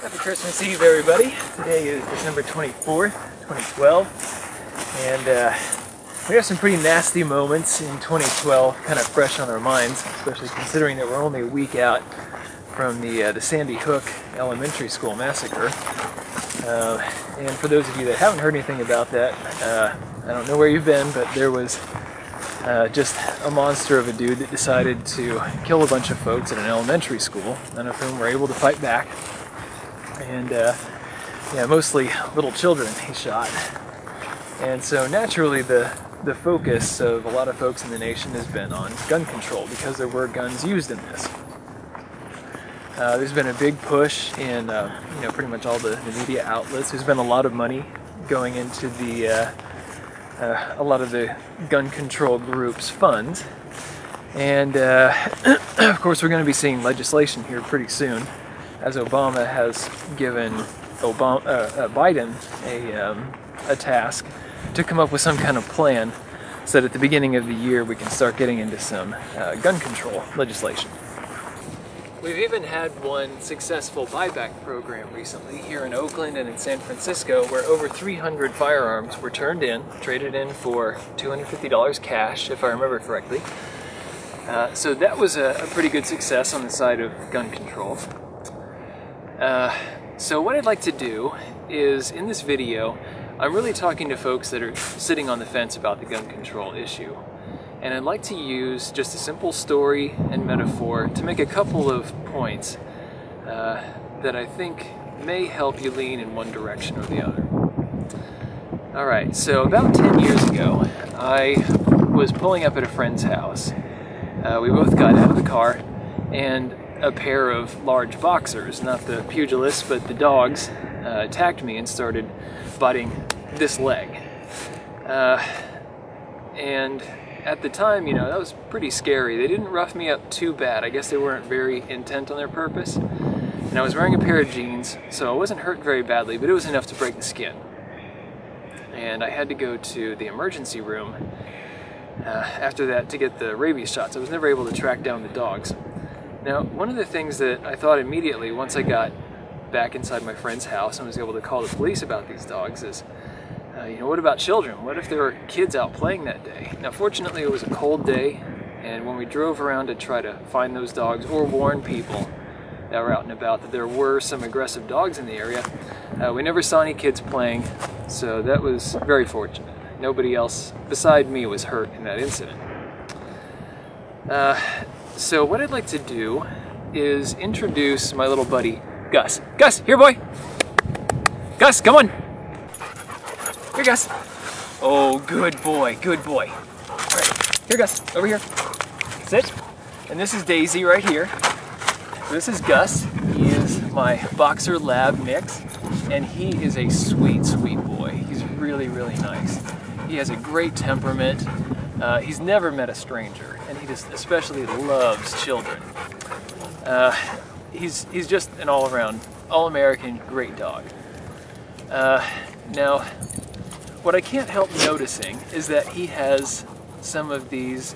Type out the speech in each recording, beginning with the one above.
Happy Christmas Eve, everybody. Today is December 24th, 2012, and we have some pretty nasty moments in 2012 kind of fresh on our minds, especially considering that we're only a week out from the Sandy Hook Elementary School massacre. And for those of you that haven't heard anything about that, I don't know where you've been, but there was just a monster of a dude that decided to kill a bunch of folks at an elementary school, none of whom were able to fight back. And yeah, mostly little children he shot. And so naturally the focus of a lot of folks in the nation has been on gun control because there were guns used in this. There's been a big push in pretty much all the media outlets. There's been a lot of money going into a lot of the gun control groups' funds. And of course we're going to be seeing legislation here pretty soon, as Obama has given Biden a task to come up with some kind of plan so that at the beginning of the year we can start getting into some gun control legislation. We've even had one successful buyback program recently here in Oakland and in San Francisco, where over 300 firearms were traded in for $250 cash, if I remember correctly. So that was a pretty good success on the side of gun control. So what I'd like to do is, in this video, I'm really talking to folks that are sitting on the fence about the gun control issue. And I'd like to use just a simple story and metaphor to make a couple of points that I think may help you lean in one direction or the other. Alright, so about 10 years ago, I was pulling up at a friend's house. We both got out of the car, and a pair of large boxers, not the pugilists, but the dogs, attacked me and started biting this leg. And at the time, that was pretty scary. They didn't rough me up too bad. I guess they weren't very intent on their purpose. And I was wearing a pair of jeans, so I wasn't hurt very badly, but it was enough to break the skin. And I had to go to the emergency room after that to get the rabies shots. I was never able to track down the dogs. Now, one of the things that I thought immediately once I got back inside my friend's house and was able to call the police about these dogs is, what about children? What if there were kids out playing that day? Now, fortunately, it was a cold day, and when we drove around to try to find those dogs or warn people that were out and about that there were some aggressive dogs in the area, we never saw any kids playing, so that was very fortunate. Nobody else beside me was hurt in that incident. So what I'd like to do is introduce my little buddy, Gus. Gus, here boy! Gus, come on! Here, Gus. Oh, good boy, good boy. All right, here, Gus, over here. Sit. And this is Daisy right here. This is Gus. He is my boxer lab mix, and he is a sweet, sweet boy. He's really, really nice. He has a great temperament. He's never met a stranger, and he just especially loves children. He's just an all-around, all-American great dog. Now, what I can't help noticing is that he has some of these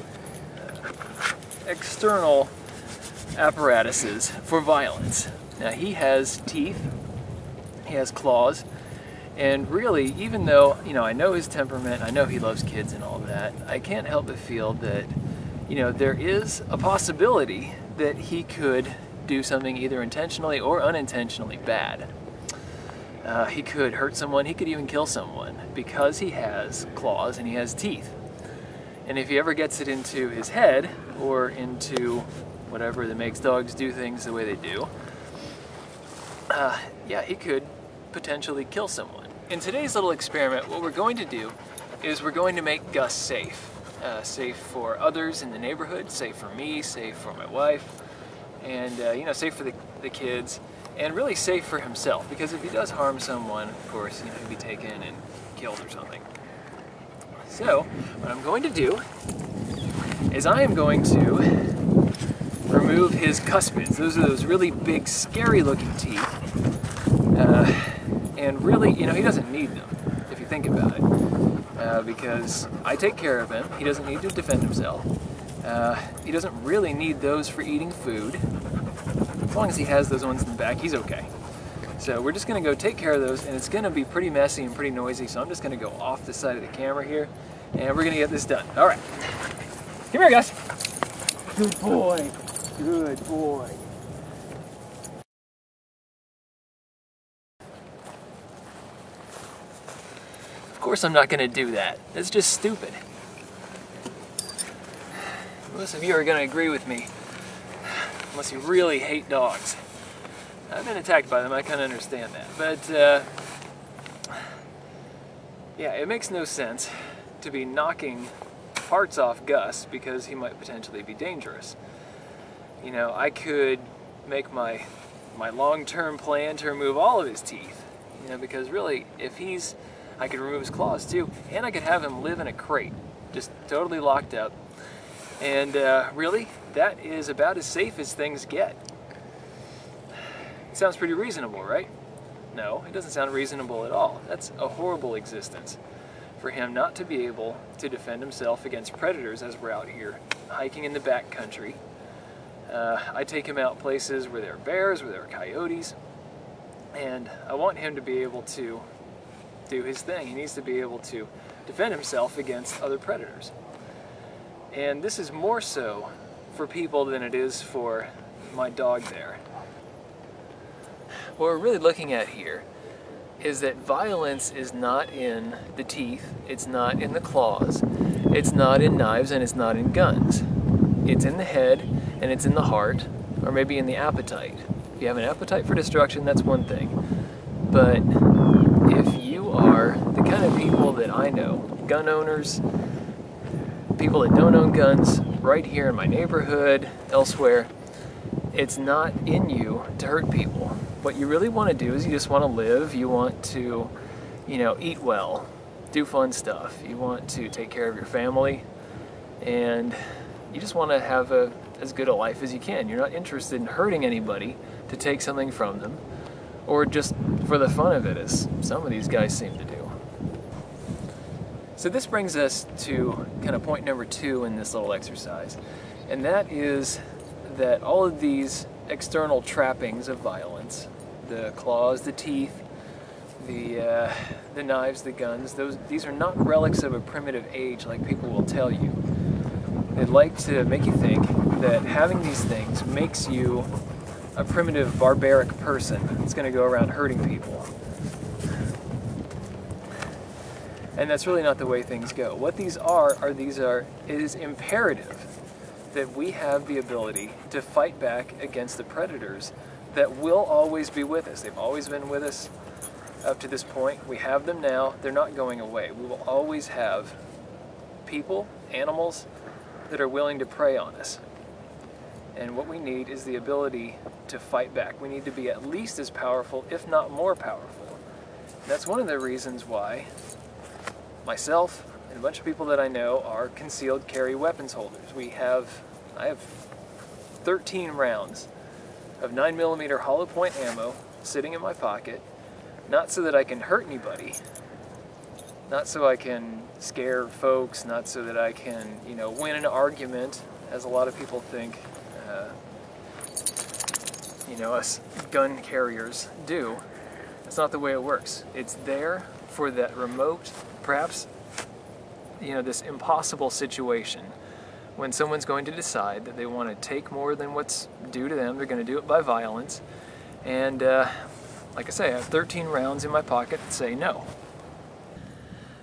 external apparatuses for violence. Now, he has teeth, he has claws, and really, even though, I know his temperament, I know he loves kids and all that, I can't help but feel that, there is a possibility that he could do something either intentionally or unintentionally bad. He could hurt someone, he could even kill someone, because he has claws and he has teeth. And if he ever gets it into his head, or into whatever that makes dogs do things the way they do, yeah, he could potentially kill someone. In today's little experiment, what we're going to do is we're going to make Gus safe. Safe for others in the neighborhood, safe for me, safe for my wife, and safe for the kids, and really safe for himself, because if he does harm someone, of course, he'll be taken and killed or something. So, what I'm going to do is I am going to remove his cuspids. Those are those really big, scary-looking teeth. And really, he doesn't need them, if you think about it, because I take care of him. He doesn't need to defend himself. He doesn't really need those for eating food. As long as he has those ones in the back, he's okay. So we're just going to go take care of those, and it's going to be pretty messy and pretty noisy, so I'm just going to go off the side of the camera here, and we're going to get this done. All right. Come here, guys. Good boy. Good boy. Of course I'm not going to do that. That's just stupid. Most of you are going to agree with me, unless you really hate dogs. I've been attacked by them, I kind of understand that. But, yeah, it makes no sense to be knocking parts off Gus because he might potentially be dangerous. You know, I could make my long-term plan to remove all of his teeth, you know, because really, if I could remove his claws too, and I could have him live in a crate, just totally locked up. And really, that is about as safe as things get. It sounds pretty reasonable, right? No, it doesn't sound reasonable at all. That's a horrible existence for him not to be able to defend himself against predators as we're out here hiking in the backcountry. I take him out places where there are bears, where there are coyotes, and I want him to be able to do his thing. He needs to be able to defend himself against other predators. And this is more so for people than it is for my dog there. What we're really looking at here is that violence is not in the teeth, it's not in the claws, it's not in knives, and it's not in guns. It's in the head, and it's in the heart, or maybe in the appetite. If you have an appetite for destruction, that's one thing. But if you are the kind of people that I know, gun owners, people that don't own guns, right here in my neighborhood, elsewhere, it's not in you to hurt people. What you really want to do is you just want to live, you want to, you know, eat well, do fun stuff, you want to take care of your family, and you just want to have as good a life as you can. You're not interested in hurting anybody to take something from them, or just for the fun of it, as some of these guys seem to do. So this brings us to kind of point number 2 in this little exercise, and that is that all of these external trappings of violence, the claws, the teeth, the knives, the guns, these are not relics of a primitive age like people will tell you. They'd like to make you think that having these things makes you a primitive, barbaric person that's going to go around hurting people. And that's really not the way things go. What these are it is imperative that we have the ability to fight back against the predators that will always be with us. They've always been with us up to this point. We have them now. They're not going away. We will always have people, animals, that are willing to prey on us. And what we need is the ability to fight back. We need to be at least as powerful, if not more powerful. And that's one of the reasons why myself and a bunch of people that I know are concealed carry weapons holders. I have 13 rounds of 9mm hollow point ammo sitting in my pocket, not so that I can hurt anybody, not so I can scare folks, not so that I can, you know, win an argument, as a lot of people think, you know, us gun carriers do. That's not the way it works. It's there for that remote, perhaps, you know, this impossible situation when someone's going to decide that they want to take more than what's due to them. They're going to do it by violence. And like I say, I have 13 rounds in my pocket that say no.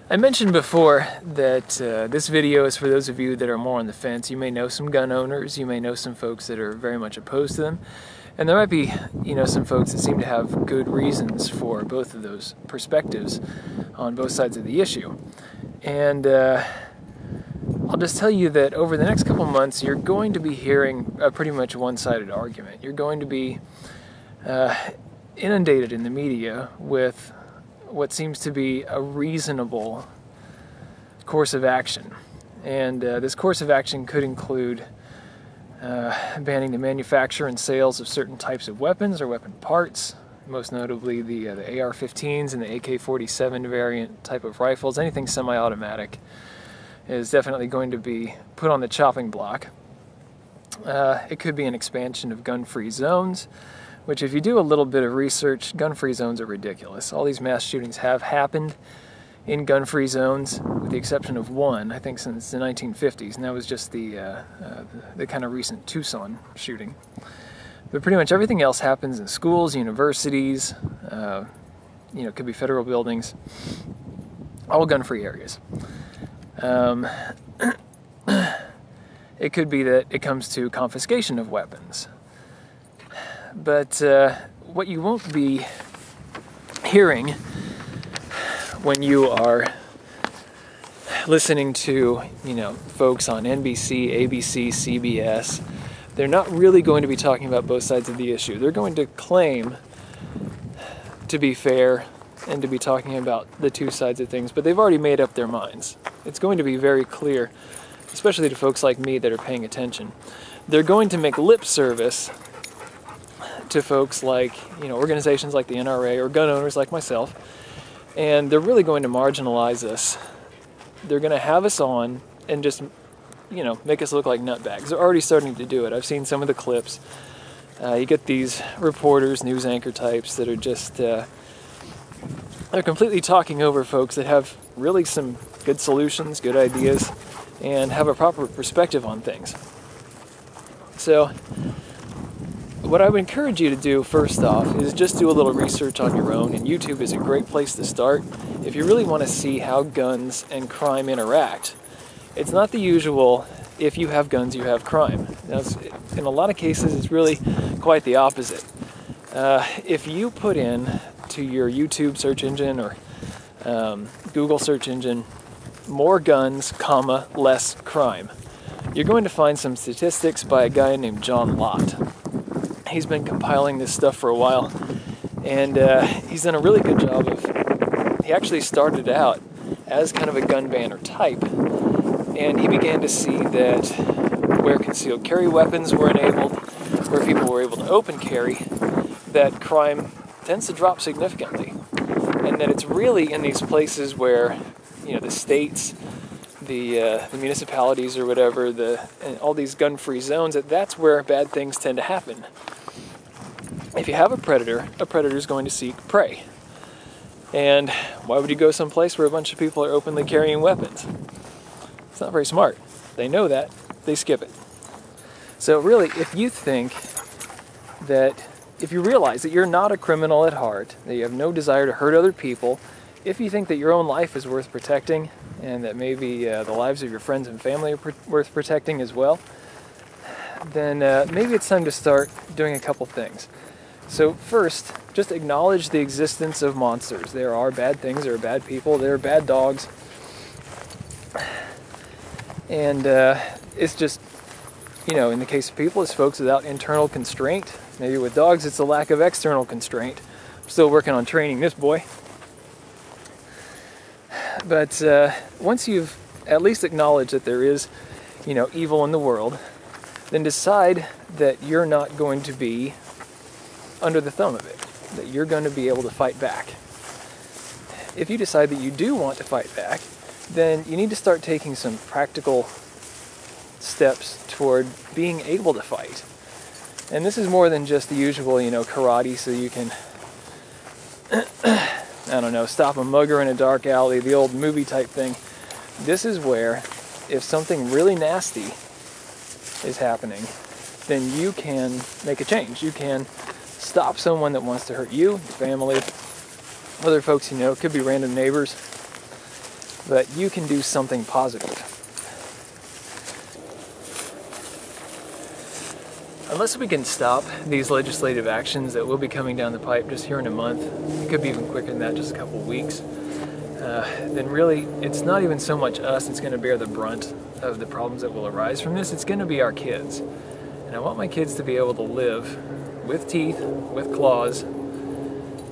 I mentioned before that this video is for those of you that are more on the fence. You may know some gun owners, you may know some folks that are very much opposed to them, and there might be, you know, some folks that seem to have good reasons for both of those perspectives on both sides of the issue. And I'll just tell you that over the next couple months, you're going to be hearing a pretty much one-sided argument. You're going to be inundated in the media with what seems to be a reasonable course of action. And this course of action could include banning the manufacture and sales of certain types of weapons or weapon parts, most notably the AR-15s and the AK-47 variant type of rifles. Anything semi-automatic is definitely going to be put on the chopping block. It could be an expansion of gun-free zones, which if you do a little bit of research, gun-free zones are ridiculous. All these mass shootings have happened in gun-free zones, with the exception of one, I think since the 1950s, and that was just the kind of recent Tucson shooting. But pretty much everything else happens in schools, universities, you know, it could be federal buildings, all gun-free areas. It could be that it comes to confiscation of weapons. But what you won't be hearing when you are listening to, you know, folks on NBC, ABC, CBS, they're not really going to be talking about both sides of the issue. They're going to claim to be fair and to be talking about the two sides of things, but they've already made up their minds. It's going to be very clear, especially to folks like me that are paying attention. They're going to make lip service to folks like, you know, organizations like the NRA or gun owners like myself, and they're really going to marginalize us. They're going to have us on and just, you know, make us look like nutbags. They're already starting to do it. I've seen some of the clips. You get these reporters, news anchor types that are just, they're completely talking over folks that have really some good solutions, good ideas, and have a proper perspective on things. So, what I would encourage you to do first off is just do a little research on your own, and YouTube is a great place to start if you really want to see how guns and crime interact. It's not the usual, if you have guns, you have crime. Now, in a lot of cases, it's really quite the opposite. If you put in to your YouTube search engine or Google search engine, more guns, comma, less crime, you're going to find some statistics by a guy named John Lott. He's been compiling this stuff for a while, and he's done a really good job of, he actually started out as kind of a gun banner type, and he began to see that where concealed carry weapons were enabled, where people were able to open carry, that crime tends to drop significantly, and that it's really in these places where, you know, the states, the municipalities or whatever, and all these gun-free zones, that's where bad things tend to happen. If you have a predator is going to seek prey. And why would you go someplace where a bunch of people are openly carrying weapons? It's not very smart. They know that. They skip it. So really, if you think that, if you realize that you're not a criminal at heart, that you have no desire to hurt other people, if you think that your own life is worth protecting, and that maybe the lives of your friends and family are worth protecting as well, then maybe it's time to start doing a couple things. So first, just acknowledge the existence of monsters. There are bad things, there are bad people, there are bad dogs. And it's just, you know, in the case of people, it's folks without internal constraint. Maybe with dogs, it's a lack of external constraint. I'm still working on training this boy. But once you've at least acknowledged that there is, you know, evil in the world, then decide that you're not going to be under the thumb of it, that you're going to be able to fight back. If you decide that you do want to fight back, then you need to start taking some practical steps toward being able to fight. And this is more than just the usual, you know, karate so you can, I don't know, stop a mugger in a dark alley, the old movie type thing. This is where, if something really nasty is happening, then you can make a change. You can stop someone that wants to hurt you, your family, other folks you know, could be random neighbors, but you can do something positive. Unless we can stop these legislative actions that will be coming down the pipe just here in a month, it could be even quicker than that, just a couple of weeks, then really it's not even so much us that's going to bear the brunt of the problems that will arise from this. It's going to be our kids. And I want my kids to be able to live with teeth, with claws,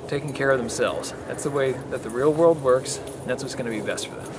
taking care of themselves. That's the way that the real world works, and that's what's going to be best for them.